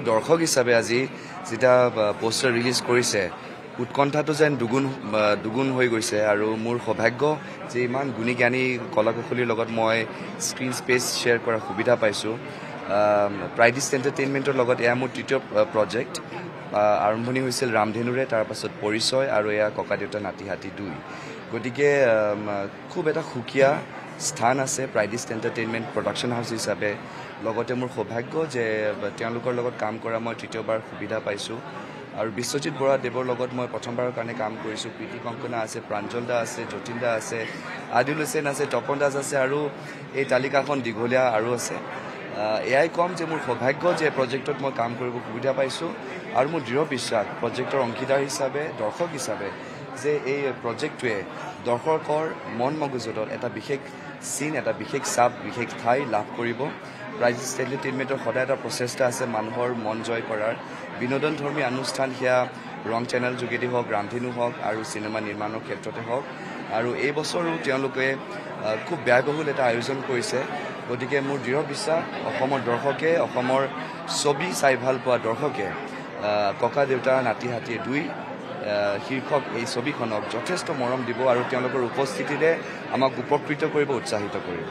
দৰ্শক হিচাপে আজি যেটা পোষ্টাৰ ৰিলিজ কৰিছে উৎকণ্ঠাটো যেন দুগুণ হৈ গৈছে আৰু মোৰ সৌভাগ্য যে ইমান গুণী জ্ঞানী কলাকুশলীৰ লগত মই স্ক্ৰীন স্পেচ শ্বেয়াৰ কৰাৰ সুবিধা পাইছোঁ প্ৰাইডিছ এণ্টাৰটেইনমেণ্টৰ লগত এয়া মোৰ তৃতীয় প্ৰজেক্ট আৰম্ভণি হৈছিল ৰামধেনুৰে তাৰপাছত পৰিচয় আৰু এয়া ককা দেউতা নাতি হাতী 2 গতিকে খুব এটা সুকীয়া স্থান আছে প্ৰাইডিছ এণ্টাৰটেইনমেণ্ট প্ৰডাকশ্যন হাউচ হিচাপে লগতে মোৰ সৌভাগ্য যে তেওঁলোকৰ লগত কাম কৰা মই তৃতীয়বাৰ সুবিধা পাইছোঁ আৰু বিশ্বজিৎ বৰাদেৱৰ লগত মই প্ৰথমবাৰৰ কাৰণে কাম কৰিছোঁ প্ৰীতি কংকনা আছে প্ৰাঞ্জল দা আছে যতীন দা আছে আদিল হুছেইন আছে তপন দাস আছে আৰু এই তালিকাখন দীঘলীয়া আৰু আছে এয়াই কম যে মোৰ সৌভাগ্য যে প্ৰজেক্টত মই কাম কৰিব সুবিধা পাইছোঁ আৰু মোৰ দৃঢ় বিশ্বাস প্ৰজেক্টৰ অংশীদাৰ হিচাপে দৰ্শক হিচাপে যে এই প্ৰজেক্টটোৱে দৰ্শকৰ মন মগজুত এটা বিশেষ চিন এটা বিশেষ চাপ বিশেষ ঠাই লাভ কৰিব প্ৰাইডিছ এণ্টাৰটেইনমেণ্টৰ সদায় এটা প্ৰচেষ্টা আছে মানুহৰ মন জয় কৰাৰ বিনোদনধৰ্মী অনুষ্ঠান সেয়া ৰং চেনেল যোগেদি হওক ৰামধেনু হওক আৰু চিনেমা নিৰ্মাণৰ ক্ষেত্ৰতে হওক আৰু এই বছৰো তেওঁলোকে খুব ব্যয়বহুল এটা আয়োজন কৰিছে গতিকে মোৰ দৃঢ় বিশ্বাস অসমৰ দৰ্শকে অসমৰ ছবি চাই ভাল পোৱা দৰ্শকে ককা দেউতা নাতি হাতী 2 শীৰ্ষক এই ছবিখনক যথেষ্ট মৰম দিব আৰু তেওঁলোকৰ উপস্থিতিৰে আমাক উপকৃত কৰিব উৎসাহিত কৰিব